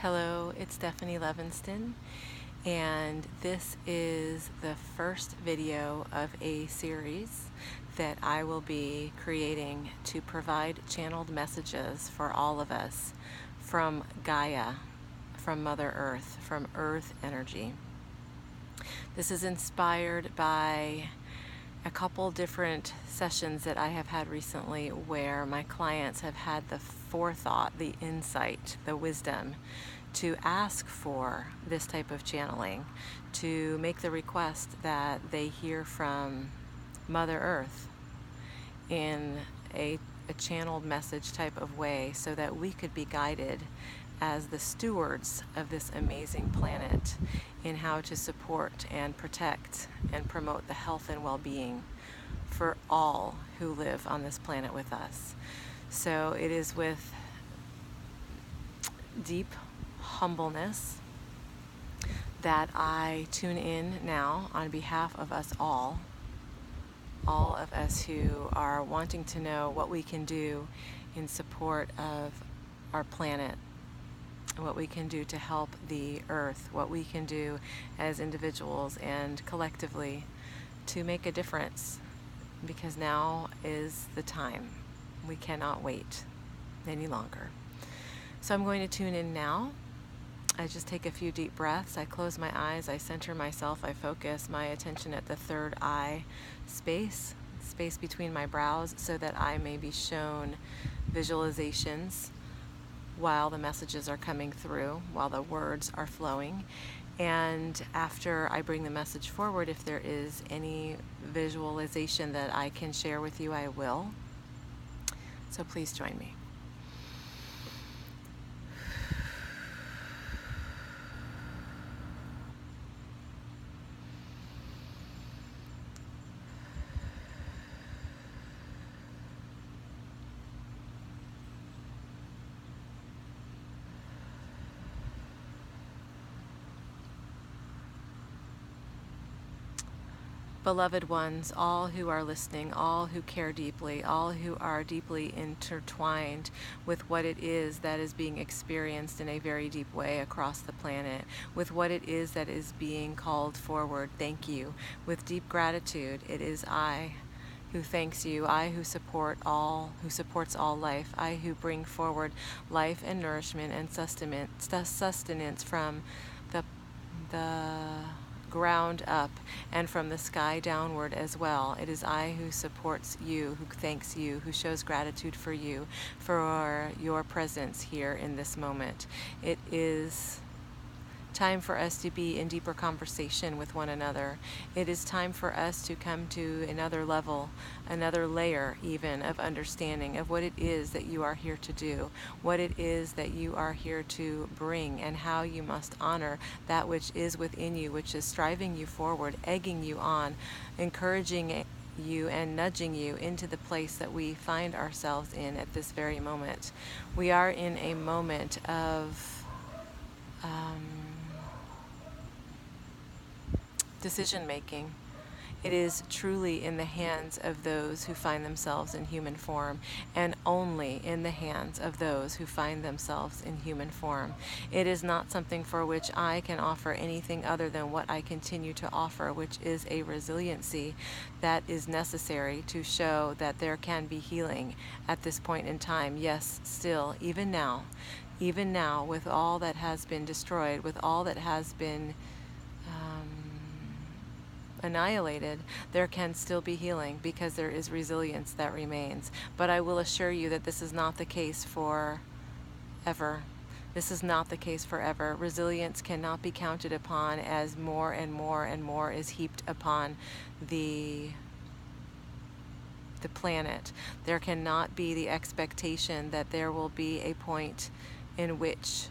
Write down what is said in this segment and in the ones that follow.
Hello, it's Stephanie Levinston, and this is the first video of a series that I will be creating to provide channeled messages for all of us from Gaia, from Mother Earth, from Earth energy. This is inspired by a couple different sessions that I have had recently where my clients have had the forethought, the insight, the wisdom to ask for this type of channeling, to make the request that they hear from Mother Earth in a channeled message type of way so that we could be guided as the stewards of this amazing planet in how to support and protect and promote the health and well-being for all who live on this planet with us. So it is with deep humbleness that I tune in now on behalf of us all of us who are wanting to know what we can do in support of our planet, what we can do to help the earth, what we can do as individuals and collectively to make a difference, because now is the time. We cannot wait any longer. So I'm going to tune in now. I just take a few deep breaths. I close my eyes. I center myself. I focus my attention at the third eye space between my brows, so that I may be shown visualizations while the messages are coming through, while the words are flowing. And after I bring the message forward, if there is any visualization that I can share with you, I will. So please join me. Beloved ones, all who are listening, all who care deeply, all who are deeply intertwined with what it is that is being experienced in a very deep way across the planet, with what it is that is being called forward, thank you. With deep gratitude, it is I who thanks you, I who supports all life, I who bring forward life and nourishment and sustenance from the ground up and from the sky downward as well. It is I who supports you, who thanks you, who shows gratitude for you, for your presence here in this moment. It is time for us to be in deeper conversation with one another. It is time for us to come to another level, another layer even of understanding of what it is that you are here to do, what it is that you are here to bring, and how you must honor that which is within you, which is striving you forward, egging you on, encouraging you and nudging you into the place that we find ourselves in at this very moment. We are in a moment of decision making. It is truly in the hands of those who find themselves in human form, and only in the hands of those who find themselves in human form. It is not something for which I can offer anything other than what I continue to offer, which is a resiliency that is necessary to show that there can be healing at this point in time. Yes, still, even now, with all that has been destroyed, with all that has been annihilated, there can still be healing, because there is resilience that remains. But I will assure you that this is not the case for ever. This is not the case forever. Resilience cannot be counted upon as more and more and more is heaped upon the planet. There cannot be the expectation that there will be a point in which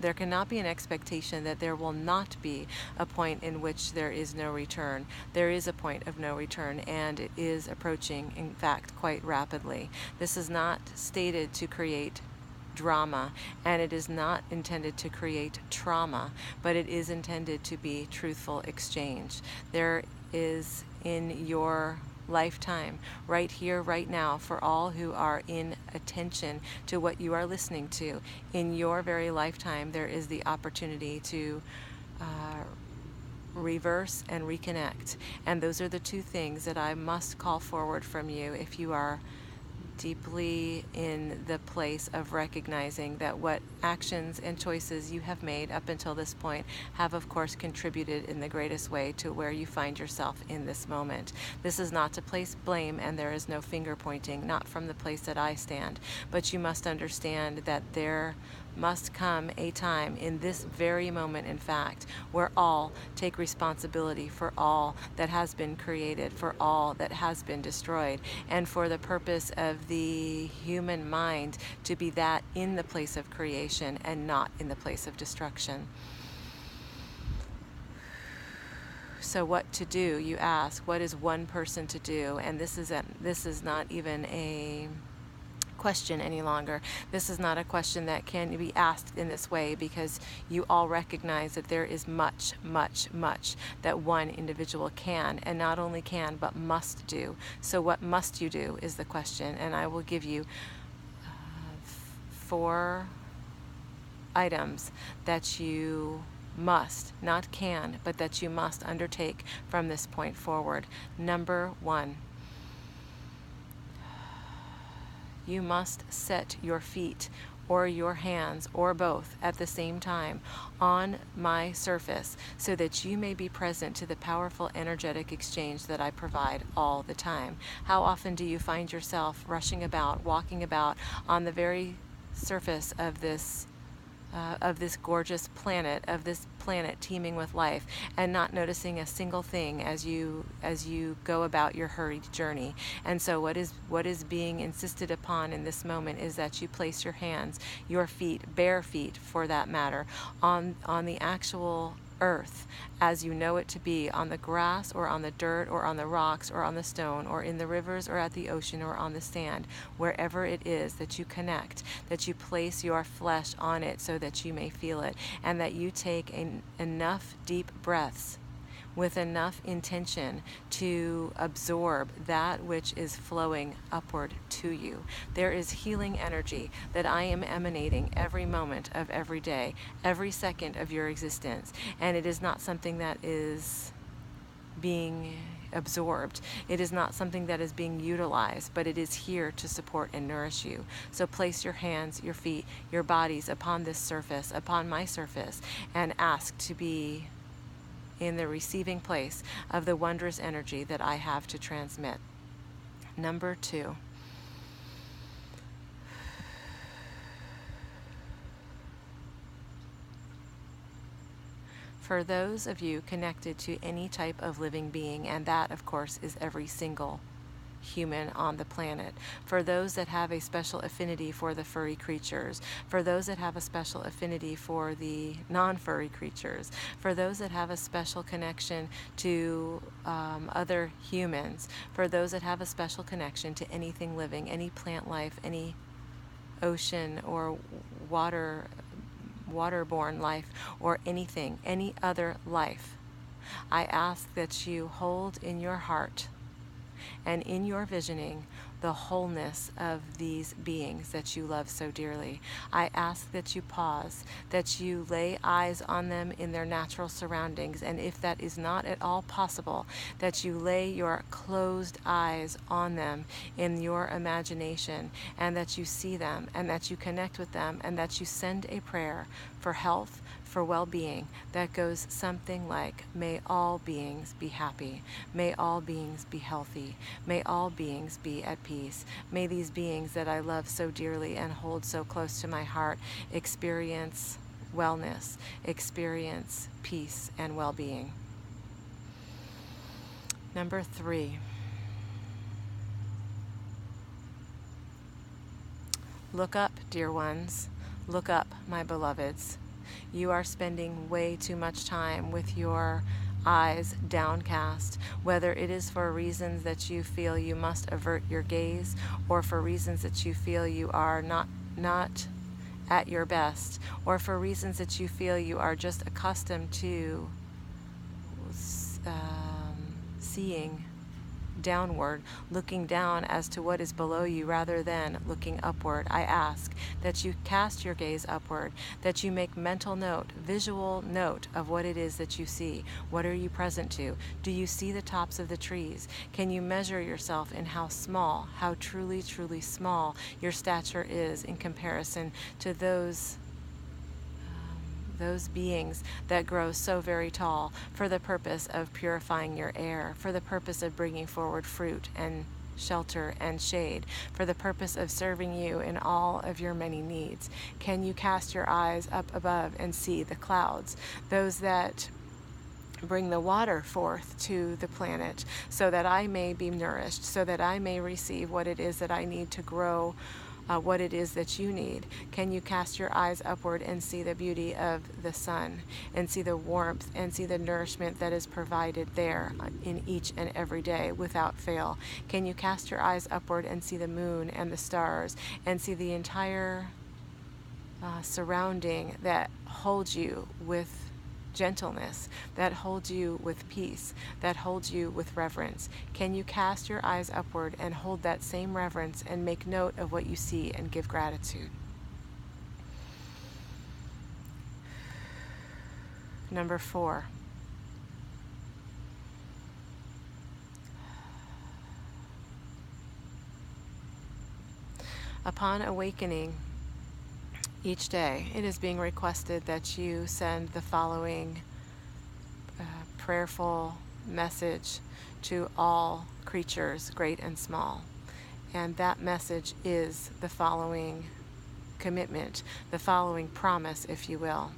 there cannot be an expectation that there will not be a point in which there is no return. There is a point of no return, and it is approaching, in fact, quite rapidly. This is not stated to create drama, and it is not intended to create trauma, but it is intended to be truthful exchange. There is in your lifetime, right here, right now, for all who are in attention to what you are listening to. In your very lifetime, there is the opportunity to reverse and reconnect. And those are the two things that I must call forward from you if you are deeply in the place of recognizing that what actions and choices you have made up until this point have, of course, contributed in the greatest way to where you find yourself in this moment. This is not to place blame, and there is no finger pointing, not from the place that I stand, but you must understand that there must come a time in this very moment, in fact, where all take responsibility for all that has been created, for all that has been destroyed, and for the purpose of the human mind to be that in the place of creation and not in the place of destruction. So what to do, you ask? What is one person to do? And this is not even a question any longer. This is not a question that can be asked in this way, because you all recognize that there is much, much, much that one individual can, and not only can, but must do. So what must you do is the question, and I will give you 4 items that you must, not can, but that you must undertake from this point forward. Number 1, you must set your feet or your hands or both at the same time on my surface so that you may be present to the powerful energetic exchange that I provide all the time. How often do you find yourself rushing about, walking about on the very surface of this gorgeous planet, of this planet teeming with life, and not noticing a single thing as you go about your hurried journey? And so what is being insisted upon in this moment is that you place your hands, your feet, bare feet for that matter, on the actual earth as you know it to be, on the grass or on the dirt or on the rocks or on the stone or in the rivers or at the ocean or on the sand, wherever it is that you connect, that you place your flesh on it so that you may feel it, and that you take enough deep breaths with enough intention to absorb that which is flowing upward to you. There is healing energy that I am emanating every moment of every day, every second of your existence, and it is not something that is being absorbed. It is not something that is being utilized, but it is here to support and nourish you. So place your hands, your feet, your bodies upon this surface, upon my surface, and ask to be in the receiving place of the wondrous energy that I have to transmit. Number 2, for those of you connected to any type of living being, and that, of course, is every single human on the planet, for those that have a special affinity for the furry creatures, for those that have a special affinity for the non-furry creatures, for those that have a special connection to other humans, for those that have a special connection to anything living, any plant life, any ocean or waterborne life, or anything, any other life, I ask that you hold in your heart and in your visioning the wholeness of these beings that you love so dearly. I ask that you pause, that you lay eyes on them in their natural surroundings, and if that is not at all possible, that you lay your closed eyes on them in your imagination, and that you see them, and that you connect with them, and that you send a prayer for health, for well-being, that goes something like, may all beings be happy, may all beings be healthy, may all beings be at peace, may these beings that I love so dearly and hold so close to my heart experience wellness, experience peace and well-being. Number 3, look up, dear ones, look up, my beloveds. You are spending way too much time with your eyes downcast, whether it is for reasons that you feel you must avert your gaze, or for reasons that you feel you are not at your best, or for reasons that you feel you are just accustomed to seeing downward, looking down as to what is below you rather than looking upward. I ask that you cast your gaze upward, that you make mental note, visual note of what it is that you see. What are you present to? Do you see the tops of the trees? Can you measure yourself in how small, how truly, truly small your stature is in comparison to those beings that grow so very tall for the purpose of purifying your air, for the purpose of bringing forward fruit and shelter and shade, for the purpose of serving you in all of your many needs? Can you cast your eyes up above and see the clouds, those that bring the water forth to the planet so that I may be nourished, so that I may receive what it is that I need to grow what it is that you need? Can you cast your eyes upward and see the beauty of the sun, and see the warmth, and see the nourishment that is provided there in each and every day without fail? Can you cast your eyes upward and see the moon and the stars, and see the entire surrounding that holds you with gentleness, that holds you with peace, that holds you with reverence? Can you cast your eyes upward and hold that same reverence and make note of what you see and give gratitude? Number 4. Upon awakening each day, it is being requested that you send the following prayerful message to all creatures, great and small. And that message is the following commitment, the following promise, if you will.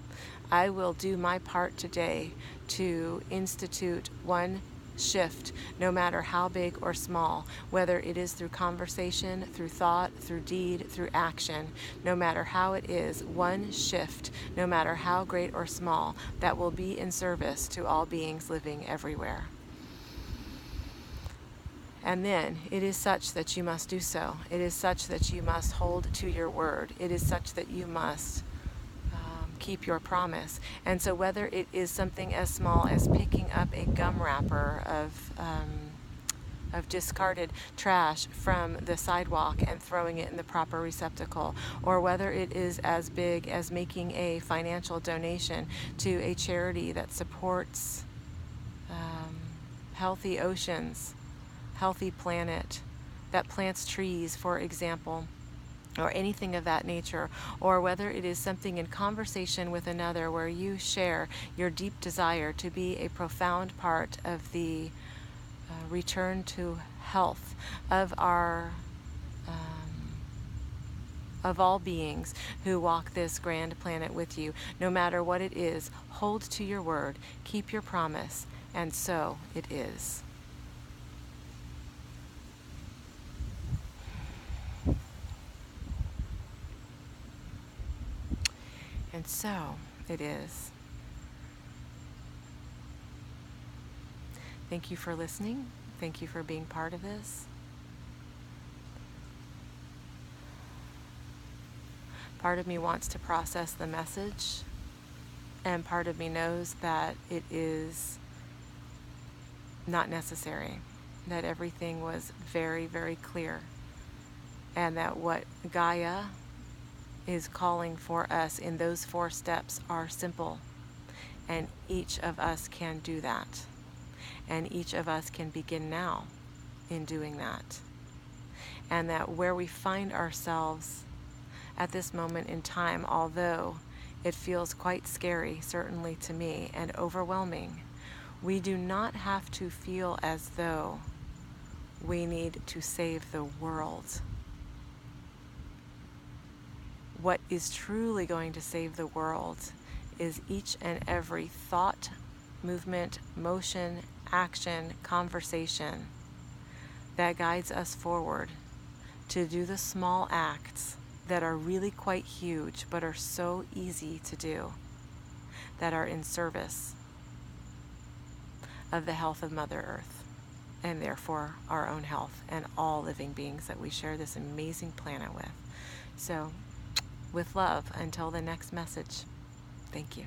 I will do my part today to institute one shift, no matter how big or small, whether it is through conversation, through thought, through deed, through action, no matter how it is, one shift, no matter how great or small, that will be in service to all beings living everywhere. And then it is such that you must do so. It is such that you must hold to your word. It is such that you must keep your promise. And so whether it is something as small as picking up a gum wrapper of discarded trash from the sidewalk and throwing it in the proper receptacle, or whether it is as big as making a financial donation to a charity that supports healthy oceans, healthy planet, that plants trees, for example, or anything of that nature, or whether it is something in conversation with another where you share your deep desire to be a profound part of the return to health of our of all beings who walk this grand planet with you. No matter what it is, hold to your word, keep your promise, and so it is. And so it is. Thank you for listening. Thank you for being part of this. Part of me wants to process the message, and part of me knows that it is not necessary, that everything was very, very clear, and that what Gaia is calling for us in those 4 steps are simple, and each of us can do that, and each of us can begin now in doing that. And that where we find ourselves at this moment in time, although it feels quite scary, certainly to me, and overwhelming, we do not have to feel as though we need to save the world. What is truly going to save the world is each and every thought, movement, motion, action, conversation that guides us forward to do the small acts that are really quite huge but are so easy to do, that are in service of the health of Mother Earth, and therefore our own health and all living beings that we share this amazing planet with. So, with love, until the next message, thank you.